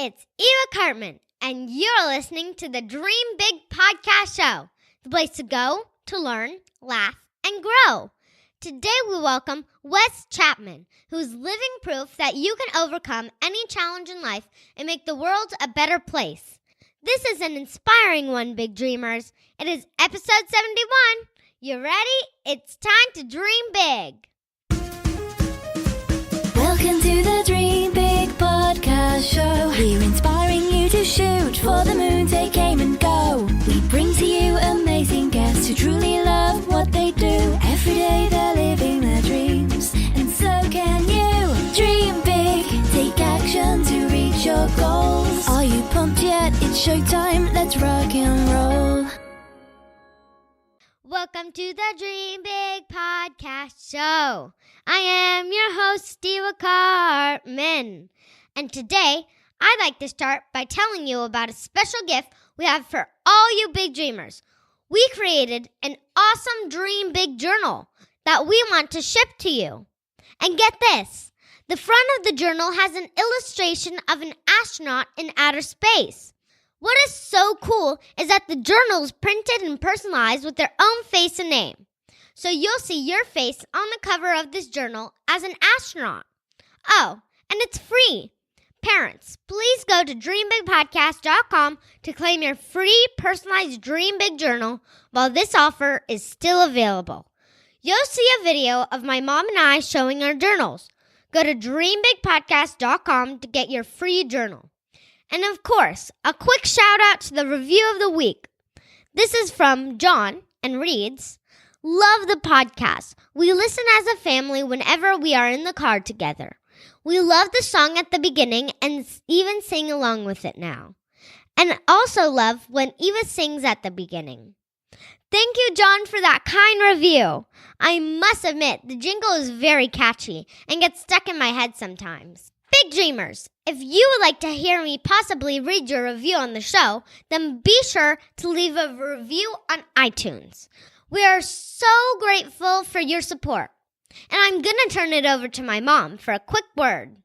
it's Eva Cartman, and you're listening to the Dream Big Podcast Show, the place to go to learn, laugh, and grow. Today we welcome Wes Chapman, who's living proof that you can overcome any challenge in life and make the world a better place. This is an inspiring one, big dreamers. It is episode 71. You ready? It's time to dream big. Welcome to the Dream Big Podcast Show. We're inspiring you to shoot for the moon, take aim and go. We bring to you amazing guests who truly love what they do. Every day they're living their dreams, and so can you. Dream big, take action to reach your goals. Are you pumped yet? It's showtime, let's rock and roll. Welcome to the Dream Big Podcast Show. I am your host, Steve Cartman. And today, I'd like to start by telling you about a special gift we have for all you big dreamers. We created an awesome Dream Big journal that we want to ship to you. And get this, the front of the journal has an illustration of an astronaut in outer space. What is so cool is that the journal is printed and personalized with their own face and name. So you'll see your face on the cover of this journal as an astronaut. Oh, and it's free. Parents, please go to dreambigpodcast.com to claim your free personalized Dream Big journal while this offer is still available. You'll see a video of my mom and I showing our journals. Go to dreambigpodcast.com to get your free journal. And of course, a quick shout out to the review of the week. This is from John and reads, "Love the podcast. We listen as a family whenever we are in the car together. We love the song at the beginning and even sing along with it now. And also love when Eva sings at the beginning." Thank you, John, for that kind review. I must admit, the jingle is very catchy and gets stuck in my head sometimes. Big dreamers, if you would like to hear me possibly read your review on the show, then be sure to leave a review on iTunes. We are so grateful for your support. And I'm going to turn it over to my mom for a quick word.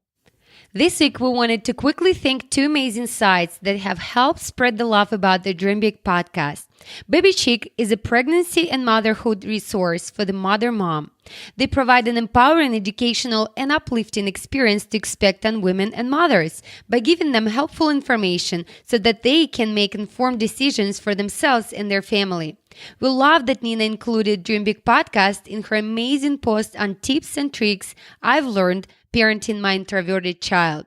This week, we wanted to quickly thank two amazing sites that have helped spread the love about the Dream Big podcast. Baby Chick is a pregnancy and motherhood resource for the mom. They provide an empowering, educational, and uplifting experience to expectant women and mothers by giving them helpful information so that they can make informed decisions for themselves and their family. We love that Nina included Dream Big podcast in her amazing post on tips and tricks I've learned parenting my introverted child.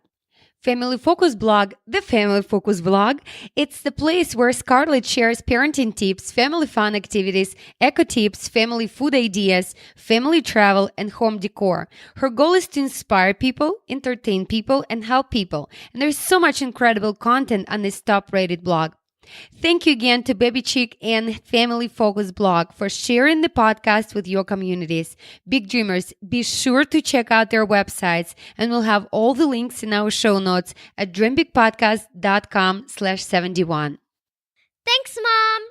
Family Focus blog, the Family Focus blog, it's the place where Scarlett shares parenting tips, family fun activities, eco tips, family food ideas, family travel, and home decor. Her goal is to inspire people, entertain people, and help people. And there's so much incredible content on this top-rated blog. Thank you again to Baby Chick and Family Focus blog for sharing the podcast with your communities. Big dreamers, be sure to check out their websites, and we'll have all the links in our show notes at dreambigpodcast.com/71. Thanks, Mom.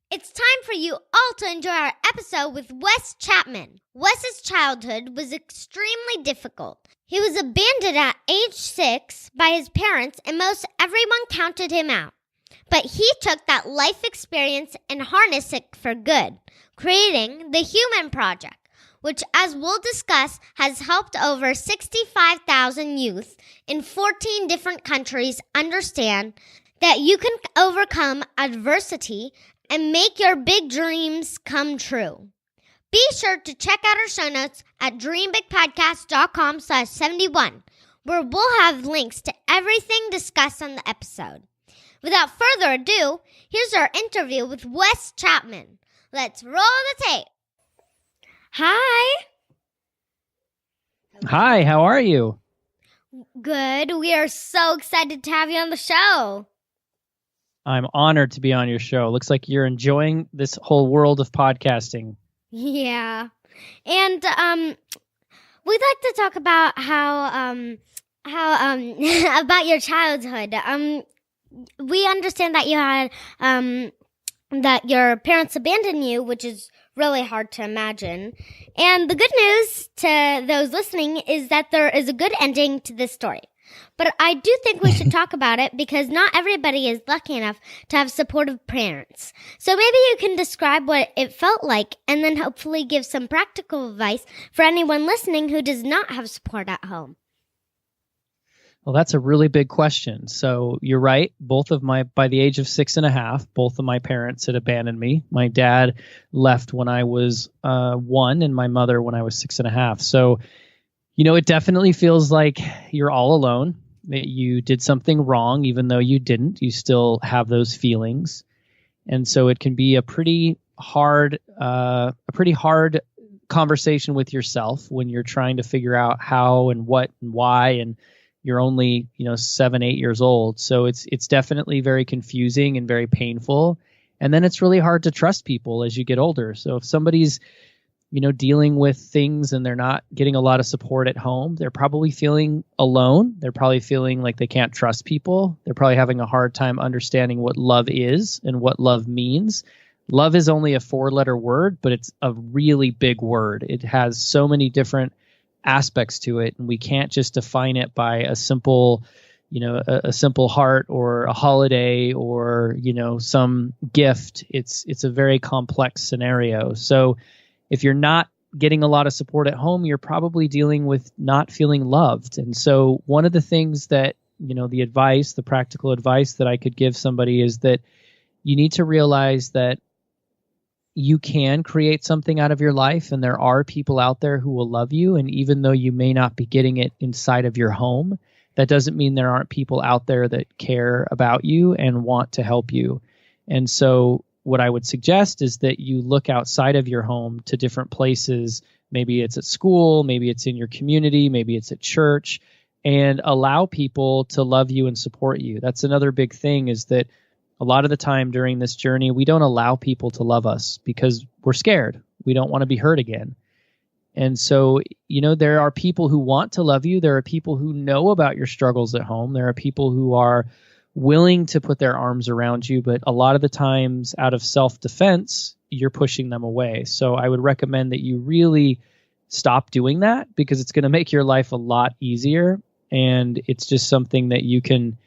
It's time for you all to enjoy our episode with Wes Chapman. Wes's childhood was extremely difficult. He was abandoned at age 6 by his parents, and most everyone counted him out. But he took that life experience and harnessed it for good, creating the Human Project, which, as we'll discuss, has helped over 65,000 youth in 14 different countries understand that you can overcome adversity and make your big dreams come true. Be sure to check out our show notes at dreambigpodcast.com/71, where we'll have links to everything discussed on the episode. Without further ado, here's our interview with Wes Chapman. Let's roll the tape. Hi. Hi, how are you? Good. We are so excited to have you on the show. I'm honored to be on your show. Looks like you're enjoying this whole world of podcasting. Yeah. And we'd like to talk about how about your childhood. We understand that you had that your parents abandoned you, which is really hard to imagine. And the good news to those listening is that there is a good ending to this story. But I do think we should talk about it because not everybody is lucky enough to have supportive parents. So maybe you can describe what it felt like and then hopefully give some practical advice for anyone listening who does not have support at home. Well, that's a really big question. So you're right. By the age of 6.5, both of my parents had abandoned me. My dad left when I was 1 and my mother when I was 6.5. So, it definitely feels like you're all alone, that you did something wrong, even though you didn't. You still have those feelings. And so it can be a pretty hard conversation with yourself when you're trying to figure out how and what and why, and you're only, 7, 8 years old. So it's definitely very confusing and very painful. And then it's really hard to trust people as you get older. So if somebody's, dealing with things and they're not getting a lot of support at home, they're probably feeling alone. They're probably feeling like they can't trust people. They're probably having a hard time understanding what love is and what love means. Love is only a 4-letter word, but it's a really big word. It has so many different aspects to it, and we can't just define it by a simple a simple heart or a holiday or some gift. It's a very complex scenario. So if you're not getting a lot of support at home, you're probably dealing with not feeling loved. And so one of the things that the practical advice that I could give somebody is that you need to realize that you can create something out of your life, and there are people out there who will love you. And even though you may not be getting it inside of your home, that doesn't mean there aren't people out there that care about you and want to help you. And so what I would suggest is that you look outside of your home to different places. Maybe it's at school, maybe it's in your community, maybe it's at church, and allow people to love you and support you. That's another big thing, is that a lot of the time during this journey, we don't allow people to love us because we're scared. We don't want to be hurt again. And so, there are people who want to love you. There are people who know about your struggles at home. There are people who are willing to put their arms around you, but a lot of the times out of self-defense, you're pushing them away. So I would recommend that you really stop doing that, because it's going to make your life a lot easier. And it's just something that you can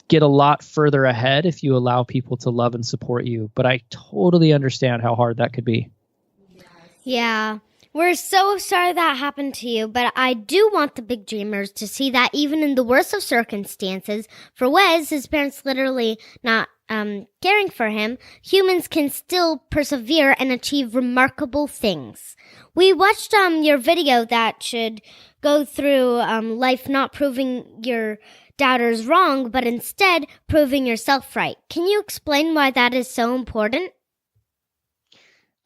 get a lot further ahead if you allow people to love and support you. But I totally understand how hard that could be. Yeah, we're so sorry that happened to you, but I do want the big dreamers to see that even in the worst of circumstances, for Wes, his parents literally not caring for him, humans can still persevere and achieve remarkable things. We watched your video that should go through life not proving your doubters wrong, but instead proving yourself right. Can you explain why that is so important?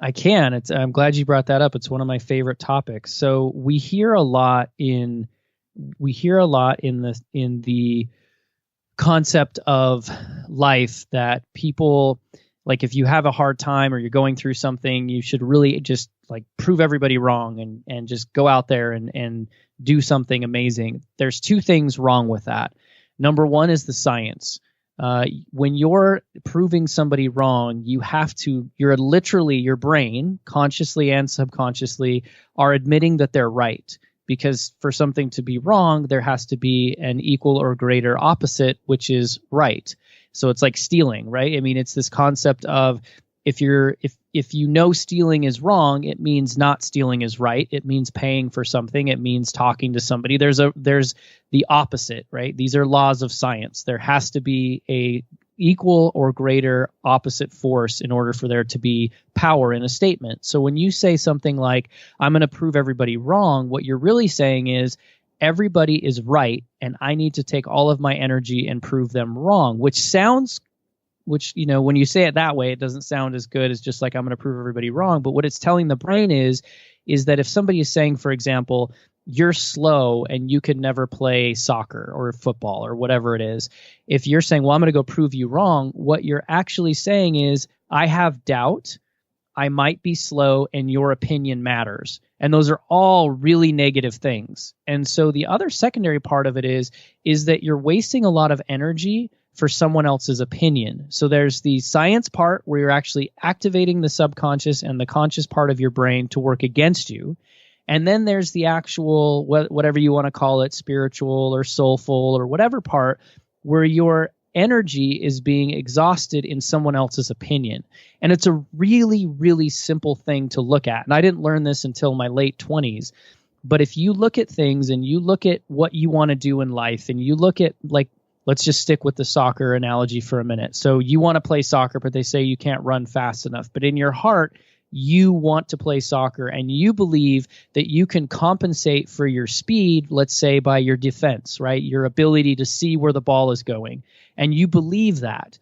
I can. I'm glad you brought that up. It's one of my favorite topics. So we hear a lot in the concept of life that people, like, if you have a hard time or you're going through something, you should really just prove everybody wrong and just go out there and do something amazing. There's 2 things wrong with that. Number one is the science. When you're proving somebody wrong, your brain, consciously and subconsciously, are admitting that they're right. Because for something to be wrong, there has to be an equal or greater opposite, which is right. So it's like stealing, right? I mean, it's this concept of if stealing is wrong, it means not stealing is right. It means paying for something. It means talking to somebody. There's the opposite, right? These are laws of science. There has to be a equal or greater opposite force in order for there to be power in a statement. So when you say something like, I'm going to prove everybody wrong, what you're really saying is everybody is right, and I need to take all of my energy and prove them wrong, which, when you say it that way, it doesn't sound as good as just like, I'm going to prove everybody wrong. But what it's telling the brain is that if somebody is saying, for example, you're slow and you can never play soccer or football or whatever it is, if you're saying, well, I'm going to go prove you wrong, what you're actually saying is, I have doubt, I might be slow, and your opinion matters. And those are all really negative things. And so the other secondary part of it is that you're wasting a lot of energy for someone else's opinion. So there's the science part where you're actually activating the subconscious and the conscious part of your brain to work against you. And then there's the actual, whatever you want to call it, spiritual or soulful or whatever part, where your energy is being exhausted in someone else's opinion. And it's a really, really simple thing to look at. And I didn't learn this until my late 20s. But if you look at things and you look at what you want to do in life, and you look at, like, let's just stick with the soccer analogy for a minute. So you want to play soccer, but they say you can't run fast enough. But in your heart, you want to play soccer, and you believe that you can compensate for your speed, let's say by your defense, right? Your ability to see where the ball is going. And you believe that.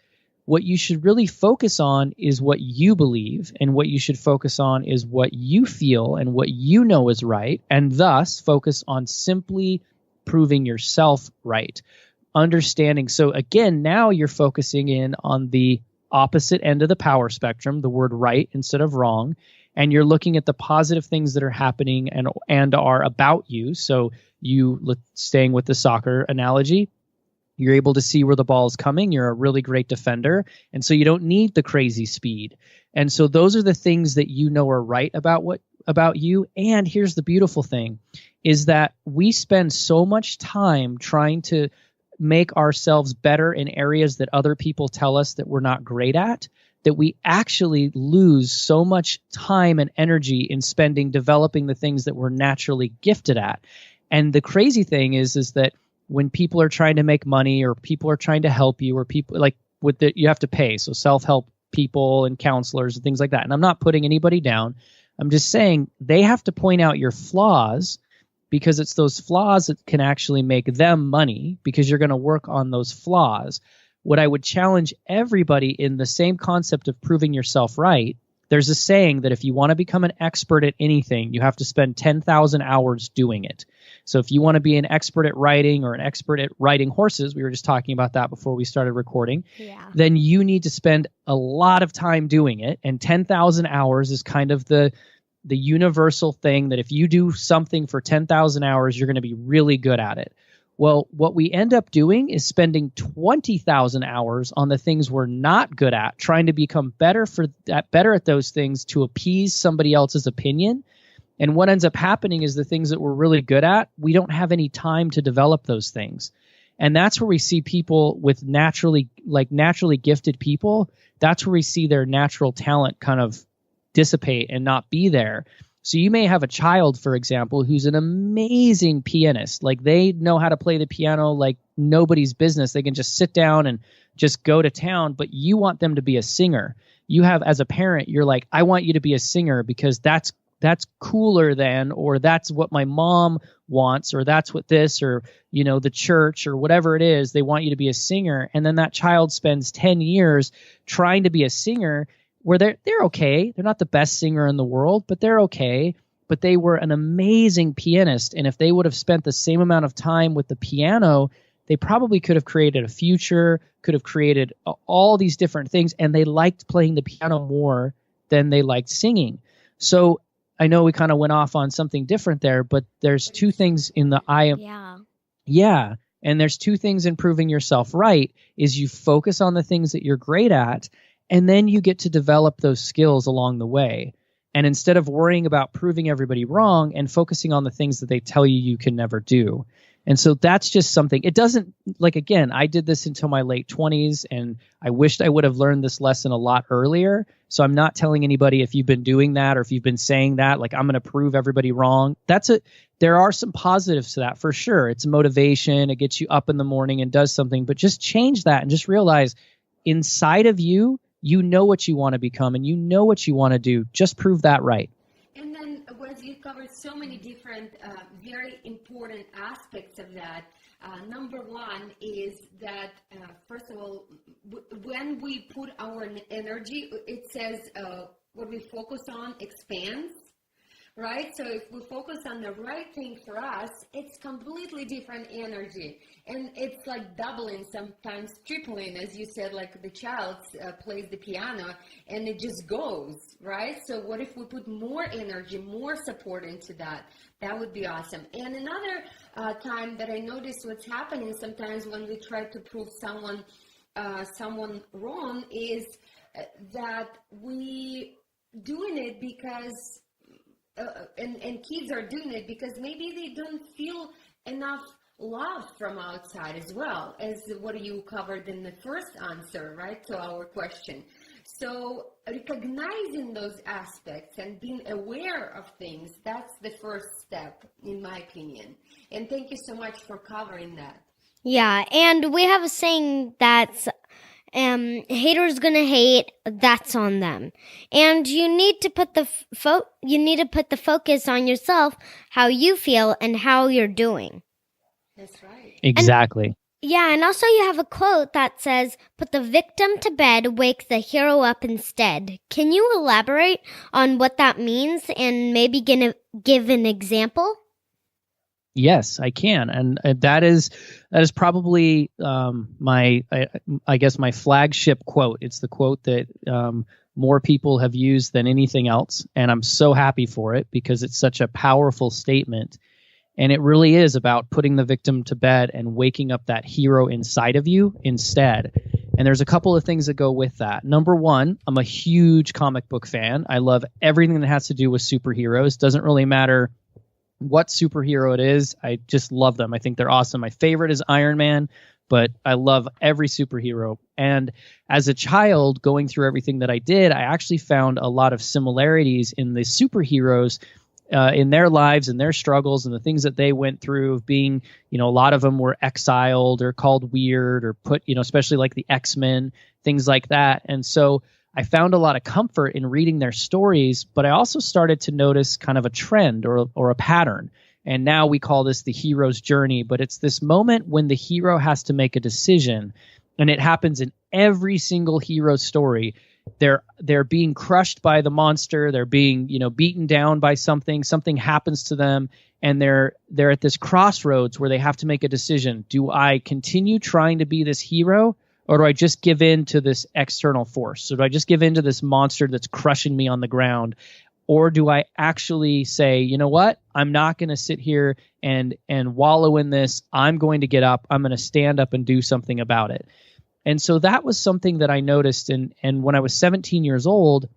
What you should really focus on is what you believe, and what you should focus on is what you feel and what you know is right, and thus focus on simply proving yourself right. Understanding. So again, now you're focusing in on the opposite end of the power spectrum, the word right instead of wrong, and you're looking at the positive things that are happening and are about you. So staying with the soccer analogy, you're able to see where the ball is coming. You're a really great defender, and so you don't need the crazy speed. And so those are the things that you know are right about you. And here's the beautiful thing, is that we spend so much time trying to make ourselves better in areas that other people tell us that we're not great at, that we actually lose so much time and energy in spending developing the things that we're naturally gifted at. And the crazy thing is that when people are trying to make money, or people are trying to help you, or people like you have to pay. So self-help people and counselors and things like that. And I'm not putting anybody down. I'm just saying they have to point out your flaws, because it's those flaws that can actually make them money, because you're going to work on those flaws. What I would challenge everybody in the same concept of proving yourself right, there's a saying that if you want to become an expert at anything, you have to spend 10,000 hours doing it. So if you want to be an expert at writing, or an expert at riding horses, we were just talking about that before we started recording, then you need to spend a lot of time doing it. And 10,000 hours is kind of the universal thing that if you do something for 10,000 hours, you're going to be really good at it. Well, what we end up doing is spending 20,000 hours on the things we're not good at, trying to become better at those things to appease somebody else's opinion. And what ends up happening is the things that we're really good at, we don't have any time to develop those things. And that's where we see people with naturally gifted people. That's where we see their natural talent kind of dissipate and not be there. So you may have a child, for example, who's an amazing pianist. Like, they know how to play the piano like nobody's business. They can just sit down and just go to town, but you want them to be a singer. You have, as a parent, you're like, I want you to be a singer because that's cooler than, or that's what my mom wants, or that's what this, or, the church, or whatever it is. They want you to be a singer. And then that child spends 10 years trying to be a singer, where they're okay. They're not the best singer in the world, but they're okay. But they were an amazing pianist. And if they would have spent the same amount of time with the piano, they probably could have created a future, could have created all these different things. And they liked playing the piano more than they liked singing. So I know we kind of went off on something different there, but there's two things in the eye of... Yeah. And there's two things in proving yourself right, is you focus on the things that you're great at, and then you get to develop those skills along the way. And instead of worrying about proving everybody wrong and focusing on the things that they tell you can never do. And so that's just something. It doesn't, again, I did this until my late 20s, and I wished I would have learned this lesson a lot earlier. So I'm not telling anybody, if you've been doing that, or if you've been saying that, I'm going to prove everybody wrong. There are some positives to that for sure. It's motivation. It gets you up in the morning and does something, but just change that and just realize inside of you, you know what you want to become, and you know what you want to do. Just prove that right. And then, Wes, you covered so many different, very important aspects of that. Number one is that, first of all, when we put our energy, it says what we focus on expands. Right? So if we focus on the right thing for us, it's completely different energy. And it's like doubling, sometimes tripling, as you said, like the child plays the piano and it just goes, right? So what if we put more energy, more support into that? That would be awesome. And another time that I noticed what's happening sometimes when we try to prove someone wrong is that we doing it because and kids are doing it because maybe they don't feel enough love from outside as well, as what you covered in the first answer, right, to our question. So recognizing those aspects and being aware of things, that's the first step, in my opinion. And thank you so much for covering that. Yeah, and we have a saying that's haters gonna hate, that's on them. And you need to put the focus on yourself, how you feel and how you're doing. That's right. Exactly. And also you have a quote that says, "Put the victim to bed, wake the hero up instead." Can you elaborate on what that means and maybe give an example? Yes, I can, and that is probably I guess my flagship quote. It's the quote that more people have used than anything else, and I'm so happy for it because it's such a powerful statement, and it really is about putting the victim to bed and waking up that hero inside of you instead. And there's a couple of things that go with that. Number one, I'm a huge comic book fan. I love everything that has to do with superheroes. Doesn't really matter what superhero it is. I just love them. I think they're awesome. My favorite is Iron Man, but I love every superhero. And as a child, going through everything that I did, I actually found a lot of similarities in the superheroes in their lives and their struggles and the things that they went through of being, a lot of them were exiled or called weird or put, especially like the X-Men, things like that. And so I found a lot of comfort in reading their stories, but I also started to notice kind of a trend or a pattern. And now we call this the hero's journey, but it's this moment when the hero has to make a decision, and it happens in every single hero story. They're being crushed by the monster, they're being, beaten down by something happens to them, and they're at this crossroads where they have to make a decision. Do I continue trying to be this hero? Or do I just give in to this external force? So do I just give in to this monster that's crushing me on the ground? Or do I actually say, you know what? I'm not going to sit here and wallow in this. I'm going to get up. I'm going to stand up and do something about it. And so that was something that I noticed. And when I was 17 years old,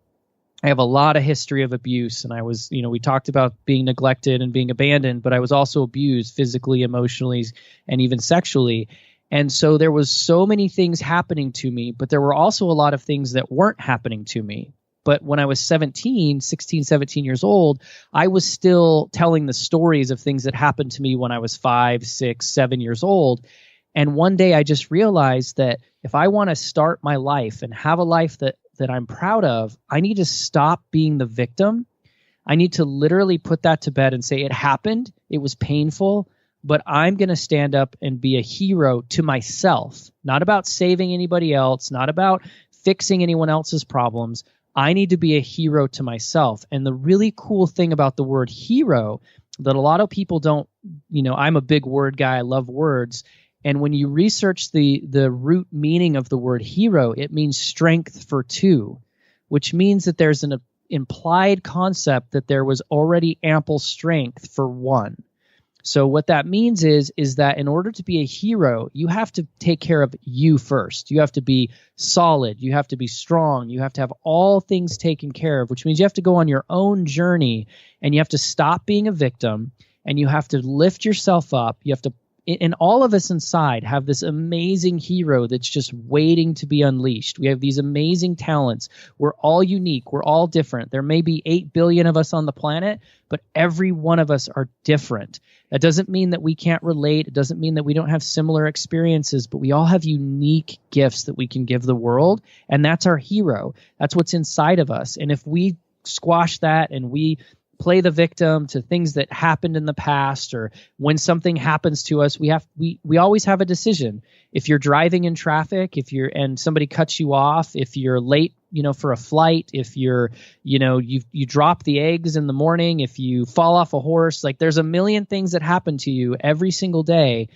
I have a lot of history of abuse. And I was, we talked about being neglected and being abandoned, but I was also abused physically, emotionally, and even sexually. And so there was so many things happening to me, but there were also a lot of things that weren't happening to me. But when I was 16, 17 years old, I was still telling the stories of things that happened to me when I was 5, 6, 7 years old. And one day I just realized that if I want to start my life and have a life that I'm proud of, I need to stop being the victim. I need to literally put that to bed and say, it happened. It was painful. But I'm going to stand up and be a hero to myself, not about saving anybody else, not about fixing anyone else's problems. I need to be a hero to myself. And the really cool thing about the word hero that a lot of people don't, I'm a big word guy. I love words. And when you research the root meaning of the word hero, it means strength for two, which means that there's an implied concept that there was already ample strength for one. So what that means is that in order to be a hero, you have to take care of you first. You have to be solid. You have to be strong. You have to have all things taken care of, which means you have to go on your own journey and you have to stop being a victim and you have to lift yourself up. You have to, and all of us inside have this amazing hero that's just waiting to be unleashed. We have these amazing talents. We're all unique. We're all different. There may be 8 billion of us on the planet, but every one of us are different. That doesn't mean that we can't relate. It doesn't mean that we don't have similar experiences, but we all have unique gifts that we can give the world, and that's our hero. That's what's inside of us. And if we squash that and we play the victim to things that happened in the past, or when something happens to us, we always have a decision. If you're driving in traffic, and somebody cuts you off, if you're late, for a flight, if you drop the eggs in the morning, if you fall off a horse, like there's a million things that happen to you every single day,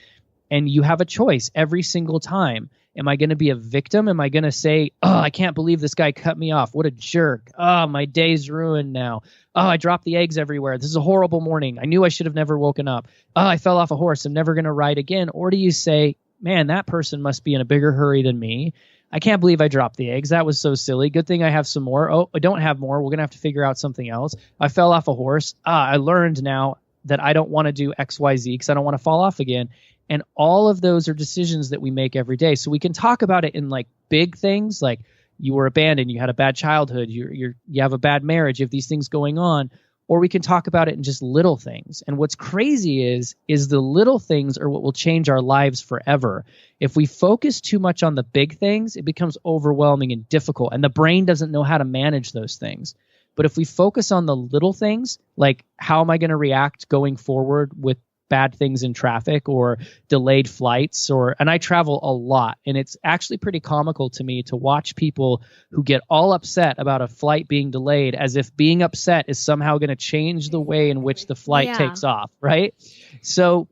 and you have a choice every single time. Am I going to be a victim? Am I going to say, oh, I can't believe this guy cut me off. What a jerk. Oh, my day's ruined now. Oh, I dropped the eggs everywhere. This is a horrible morning. I knew I should have never woken up. Oh, I fell off a horse. I'm never going to ride again. Or do you say, man, that person must be in a bigger hurry than me. I can't believe I dropped the eggs. That was so silly. Good thing I have some more. Oh, I don't have more. We're going to have to figure out something else. I fell off a horse. I learned now that I don't want to do XYZ because I don't want to fall off again. And all of those are decisions that we make every day. So we can talk about it in like big things, like you were abandoned, you had a bad childhood, you have a bad marriage, you have these things going on. Or we can talk about it in just little things. And what's crazy is the little things are what will change our lives forever. If we focus too much on the big things, it becomes overwhelming and difficult, and the brain doesn't know how to manage those things. But if we focus on the little things, like how am I going to react going forward with bad things in traffic or delayed flights, and I travel a lot, and it's actually pretty comical to me to watch people who get all upset about a flight being delayed as if being upset is somehow going to change the way in which the flight takes off, right? So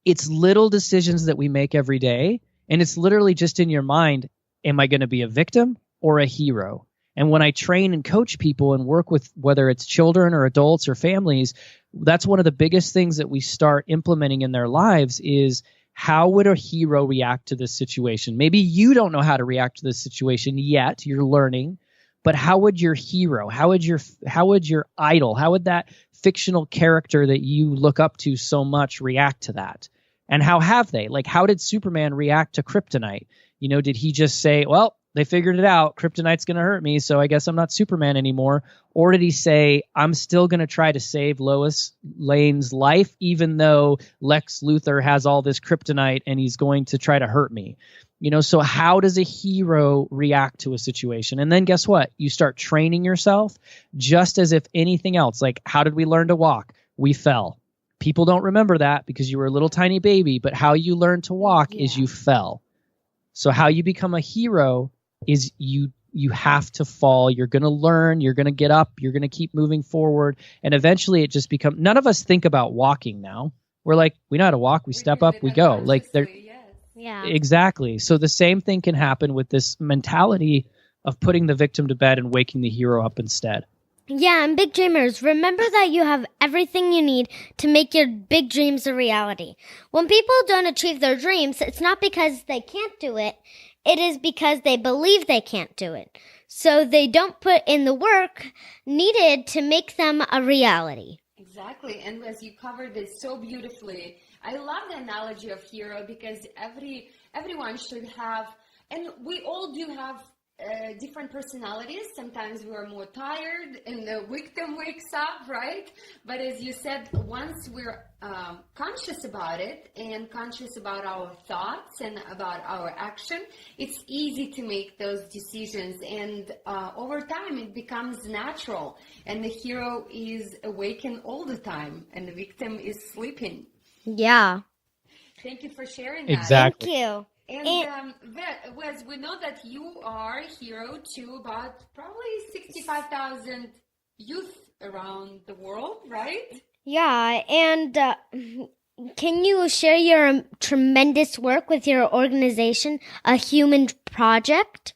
it's little decisions that we make every day, and it's literally just in your mind, am I going to be a victim or a hero? And when I train and coach people and work with whether it's children or adults or families, that's one of the biggest things that we start implementing in their lives is how would a hero react to this situation? Maybe you don't know how to react to this situation yet. You're learning. But how would your hero, how would your idol, how would that fictional character that you look up to so much react to that? And how have they? Like, how did Superman react to kryptonite? Did he just say, well, they figured it out, kryptonite's going to hurt me, so I guess I'm not Superman anymore? Or did he say, I'm still going to try to save Lois Lane's life, even though Lex Luthor has all this kryptonite and he's going to try to hurt me? So how does a hero react to a situation? And then guess what? You start training yourself just as if anything else. Like, how did we learn to walk? We fell. People don't remember that because you were a little tiny baby, but how you learn to walk is you fell. So how you become a hero is you have to fall. You're going to learn. You're going to get up. You're going to keep moving forward. And eventually it just becomes, none of us think about walking now. We're like, we know how to walk. We step up, we go. Like, exactly. So the same thing can happen with this mentality of putting the victim to bed and waking the hero up instead. Yeah, and big dreamers, remember that you have everything you need to make your big dreams a reality. When people don't achieve their dreams, it's not because they can't do it. It is because they believe they can't do it. So they don't put in the work needed to make them a reality. Exactly. And as you covered it so beautifully, I love the analogy of hero because everyone should have, and we all do have different personalities. Sometimes we're more tired and the victim wakes up, right? But as you said, once we're conscious about it and conscious about our thoughts and about our action, it's easy to make those decisions. And over time, it becomes natural. And the hero is awakened all the time and the victim is sleeping. Yeah. Thank you for sharing that. Exactly. Thank you. And Wes, we know that you are a hero to about probably 65,000 youth around the world, right? Yeah, and can you share your tremendous work with your organization, A Human Project?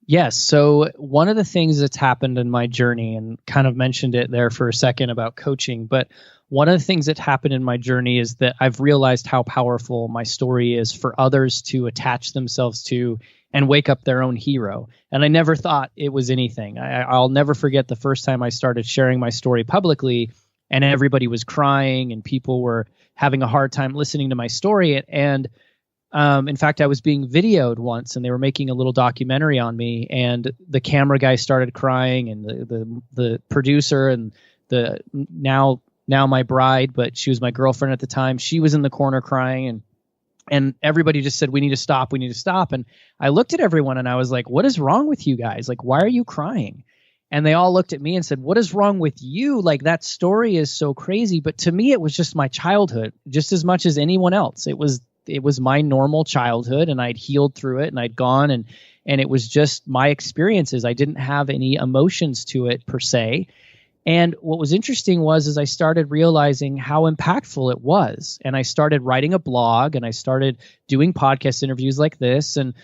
Yes. So one of the things that's happened in my journey, and kind of mentioned it there for a second about coaching, but one of the things that happened in my journey is that I've realized how powerful my story is for others to attach themselves to and wake up their own hero. And I never thought it was anything. I'll never forget the first time I started sharing my story publicly and everybody was crying and people were having a hard time listening to my story. And in fact, I was being videoed once and they were making a little documentary on me and the camera guy started crying and the producer and the now my bride, but she was my girlfriend at the time. She was in the corner crying and everybody just said, we need to stop. And I looked at everyone and I was like, what is wrong with you guys? Like, why are you crying? And they all looked at me and said, what is wrong with you? Like, that story is so crazy. But to me, it was just my childhood, just as much as anyone else. It was my normal childhood and I'd healed through it and I'd gone and it was just my experiences. I didn't have any emotions to it per se. And what was interesting was I started realizing how impactful it was. And I started writing a blog and I started doing podcast interviews like this. And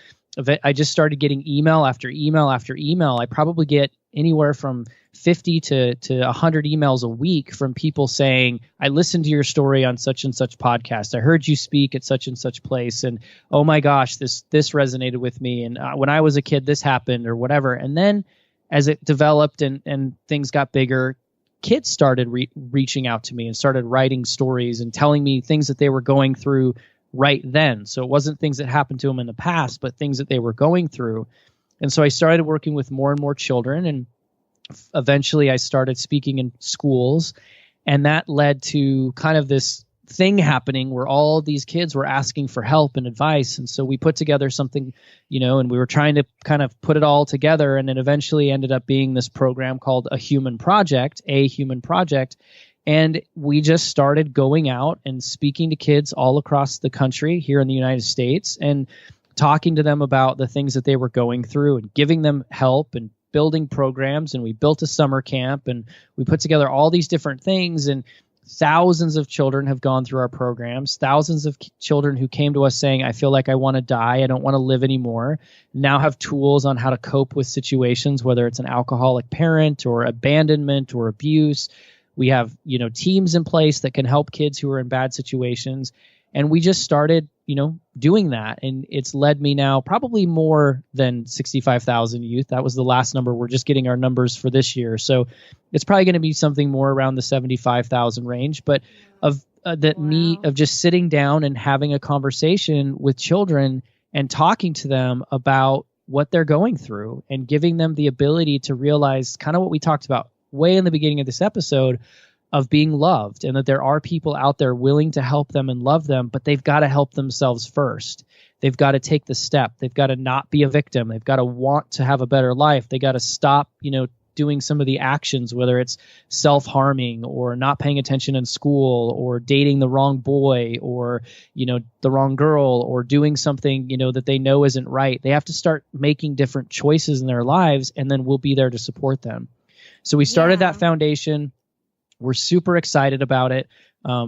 I just started getting email after email after email. I probably get anywhere from 50 to 100 emails a week from people saying, I listened to your story on such and such podcast. I heard you speak at such and such place. And oh my gosh, this resonated with me. And when I was a kid, this happened or whatever. And then as it developed and things got bigger, kids started reaching out to me and started writing stories and telling me things that they were going through right then. So it wasn't things that happened to them in the past, but things that they were going through. And so I started working with more and more children, and eventually I started speaking in schools, and that led to kind of this thing happening where all these kids were asking for help and advice. And so we put together something, and we were trying to kind of put it all together, and it eventually ended up being this program called A Human Project. And we just started going out and speaking to kids all across the country here in the United States and talking to them about the things that they were going through and giving them help and building programs. And we built a summer camp, and we put together all these different things, and thousands of children have gone through our programs, thousands of children who came to us saying, I feel like I want to die, I don't want to live anymore, now have tools on how to cope with situations, whether it's an alcoholic parent or abandonment or abuse. We have, teams in place that can help kids who are in bad situations. And we just started, doing that. And it's led me now probably more than 65,000 youth. That was the last number. We're just getting our numbers for this year. So it's probably going to be something more around the 75,000 range. But of just sitting down and having a conversation with children and talking to them about what they're going through and giving them the ability to realize kind of what we talked about way in the beginning of this episode of being loved, and that there are people out there willing to help them and love them, but they've got to help themselves first. They've got to take the step. They've got to not be a victim. They've got to want to have a better life. They got to stop, doing some of the actions, whether it's self-harming or not paying attention in school or dating the wrong boy or, the wrong girl or doing something, that they know isn't right. They have to start making different choices in their lives, and then we'll be there to support them. So we started that foundation. We're super excited about it.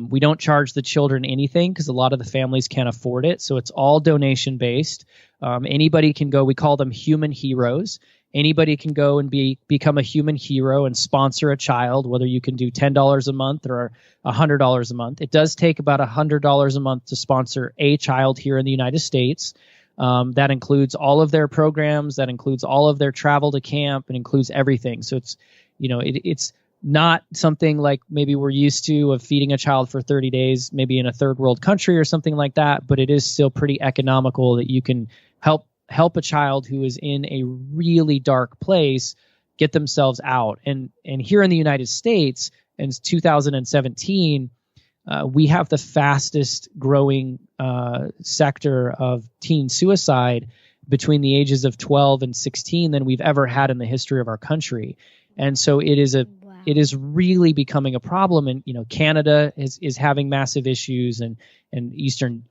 We don't charge the children anything because a lot of the families can't afford it. So it's all donation based. Anybody can go. We call them human heroes. Anybody can go and become a human hero and sponsor a child, whether you can do $10 a month or $100 a month. It does take about $100 a month to sponsor a child here in the United States. That includes all of their programs. That includes all of their travel to camp and includes everything. So it's, it's not something like maybe we're used to of feeding a child for 30 days, maybe in a third world country or something like that. But it is still pretty economical that you can help a child who is in a really dark place get themselves out. And here in the United States, in 2017, we have the fastest growing sector of teen suicide between the ages of 12 and 16 than we've ever had in the history of our country. And so it is really becoming a problem. And, Canada is having massive issues, and Eastern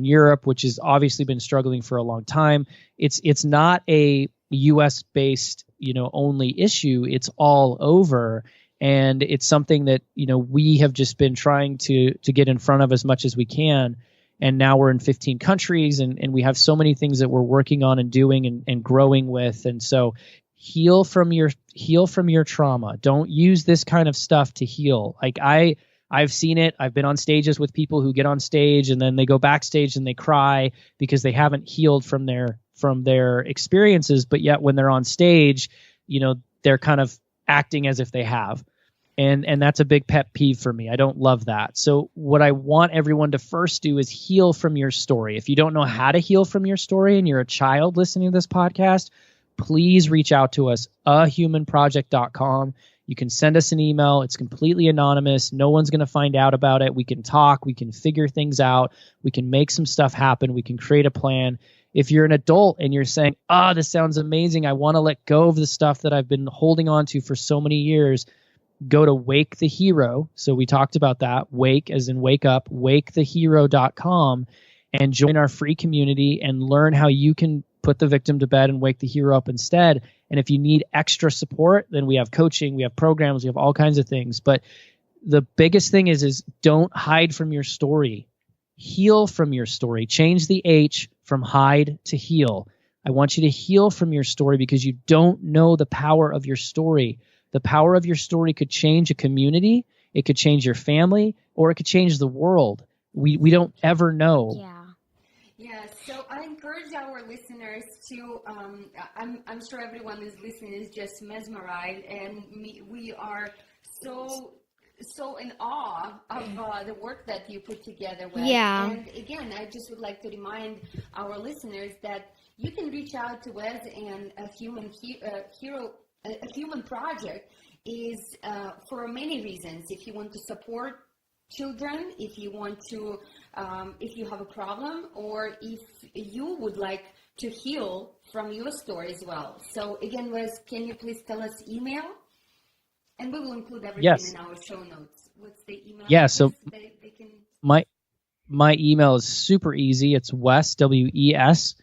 Europe, which has obviously been struggling for a long time. It's not a US based, only issue. It's all over. And it's something that, we have just been trying to get in front of as much as we can. And now we're in 15 countries, and we have so many things that we're working on and doing and growing with. And so heal from your trauma. Don't use this kind of stuff to heal. Like I've seen it. I've been on stages with people who get on stage and then they go backstage and they cry because they haven't healed from their experiences. But yet when they're on stage, they're kind of acting as if they have. And that's a big pet peeve for me. I don't love that. So what I want everyone to first do is heal from your story. If you don't know how to heal from your story and you're a child listening to this podcast, please reach out to us, ahumanproject.com. You can send us an email. It's completely anonymous. No one's going to find out about it. We can talk. We can figure things out. We can make some stuff happen. We can create a plan. If you're an adult and you're saying, this sounds amazing, I want to let go of the stuff that I've been holding on to for so many years, go to Wake the Hero. So we talked about that. Wake as in wake up, wakethehero.com, and join our free community and learn how you can put the victim to bed and wake the hero up instead. And if you need extra support, then we have coaching, we have programs, we have all kinds of things. But the biggest thing is don't hide from your story. Heal from your story. Change the H from hide to heal. I want you to heal from your story because you don't know the power of your story. The power of your story could change a community, it could change your family, or it could change the world. We don't ever know. Yeah, so I encourage our listeners to, I'm sure everyone who's listening is just mesmerized, and we are so in awe of the work that you put together, Wes. Yeah. And again, I just would like to remind our listeners that you can reach out to Wes, and a human project is for many reasons. If you want to support children, if you want to, if you have a problem, or if you would like to heal from your story as well. So again, Wes, can you please tell us email? And we will include everything in our show notes. What's the email? Yeah, so they can... my email is super easy. It's Wes, W-E-S,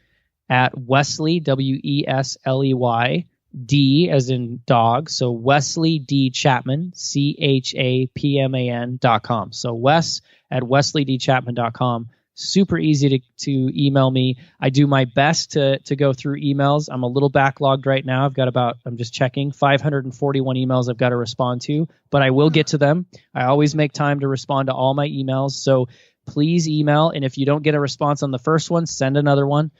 at Wesley, W-E-S-L-E-Y, D as in dog. So Wesley D. Chapman, CHAPMAN.com. So Wes at WesleyDChapman.com. Super easy to email me. I do my best to go through emails. I'm a little backlogged right now. I've got I'm just checking, 541 emails I've got to respond to, but I will get to them. I always make time to respond to all my emails. So please email. And if you don't get a response on the first one, send another one.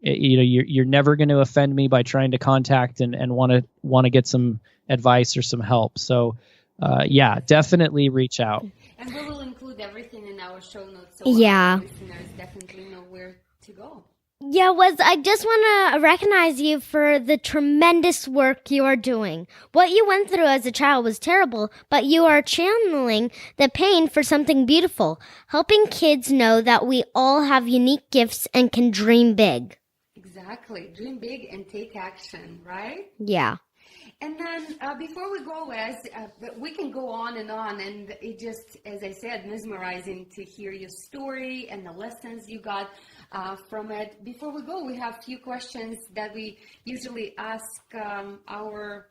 You're never going to offend me by trying to contact and want to get some advice or some help. So, definitely reach out. And we will include everything in our show notes, so Yeah. our listeners definitely know where to go. Yeah, Wes, I just want to recognize you for the tremendous work you are doing. What you went through as a child was terrible, but you are channeling the pain for something beautiful, helping kids know that we all have unique gifts and can dream big. Exactly. Dream big and take action, right? Yeah. And then before we go, Wes, we can go on, and it just, as I said, mesmerizing to hear your story and the lessons you got from it. Before we go, we have a few questions that we usually ask our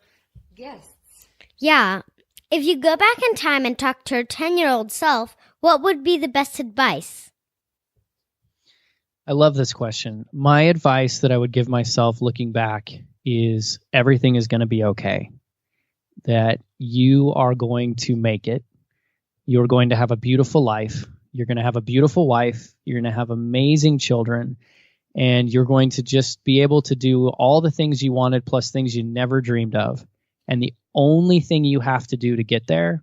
guests. Yeah. If you go back in time and talk to your 10-year-old self, what would be the best advice? I love this question. My advice that I would give myself looking back is everything is going to be okay. That you are going to make it. You're going to have a beautiful life. You're going to have a beautiful wife. You're going to have amazing children. And you're going to just be able to do all the things you wanted plus things you never dreamed of. And the only thing you have to do to get there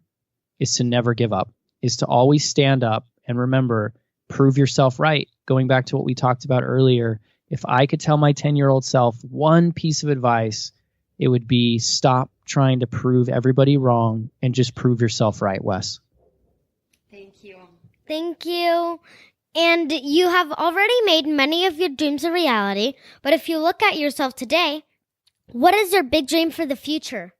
is to never give up, is to always stand up and remember, prove yourself right. Going back to what we talked about earlier, if I could tell my 10-year-old self one piece of advice, it would be stop trying to prove everybody wrong and just prove yourself right, Wes. Thank you. Thank you. And you have already made many of your dreams a reality, but if you look at yourself today, what is your big dream for the future?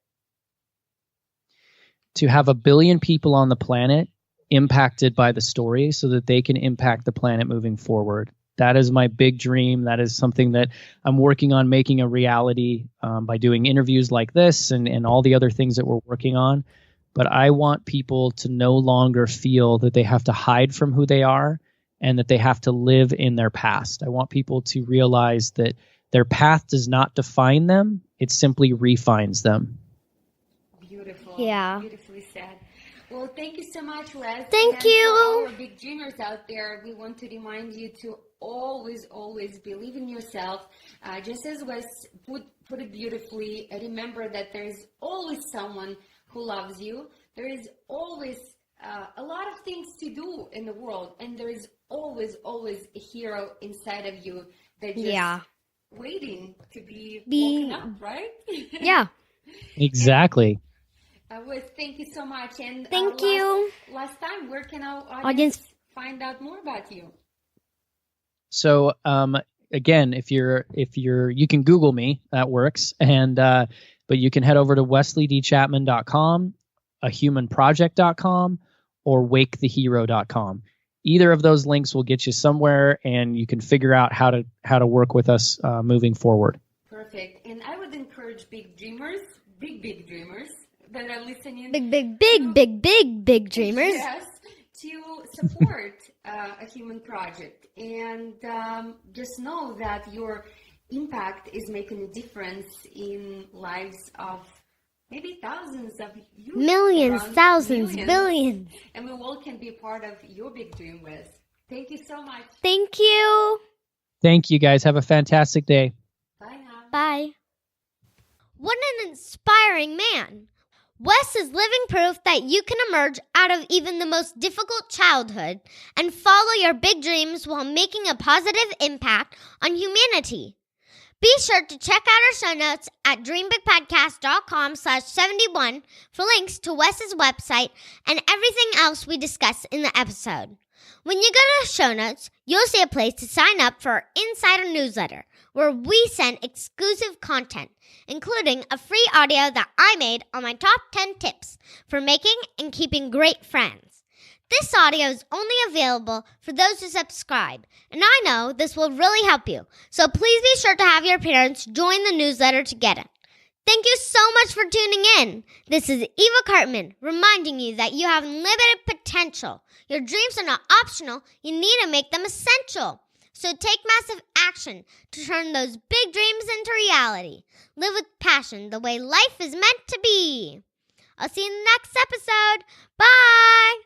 To have 1 billion people on the planet impacted by the story so that they can impact the planet moving forward. That is my big dream. That is something that I'm working on making a reality by doing interviews like this and all the other things that we're working on. But I want people to no longer feel that they have to hide from who they are and that they have to live in their past. I want people to realize that their path does not define them. It simply refines them. Beautiful. Yeah. Beautifully said. Well, thank you so much, Wes. Thank you. For our big dreamers out there, we want to remind you to always believe in yourself. Just as Wes put it beautifully, remember that there is always someone who loves you. There is always a lot of things to do in the world, and there is always a hero inside of you that just waiting to be woken up, right? Yeah. Exactly. Wes, thank you so much. And Thank you. Last time, where can our audience find out more about you? So again, if you're you can Google me, that works, and but you can head over to WesleyDChapman.com, ahumanproject.com, or wakethehero.com. Either of those links will get you somewhere, and you can figure out how to work with us moving forward. Perfect. And I would encourage big dreamers that are listening. Big dreamers. Yes, to support a human project, and just know that your impact is making a difference in lives of maybe thousands of youth. Millions, thousands, billions. And we all can be part of your big dream with. Thank you so much. Thank you. Thank you, guys. Have a fantastic day. Bye now. Bye. What an inspiring man. Wes is living proof that you can emerge out of even the most difficult childhood and follow your big dreams while making a positive impact on humanity. Be sure to check out our show notes at dreambigpodcast.com/71 for links to Wes's website and everything else we discuss in the episode. When you go to the show notes, you'll see a place to sign up for our Insider newsletter, where we send exclusive content, including a free audio that I made on my top 10 tips for making and keeping great friends. This audio is only available for those who subscribe, and I know this will really help you, so please be sure to have your parents join the newsletter to get it. Thank you so much for tuning in. This is Eva Cartman reminding you that you have unlimited potential. Your dreams are not optional. You need to make them essential. So take massive action to turn those big dreams into reality. Live with passion the way life is meant to be. I'll see you in the next episode. Bye!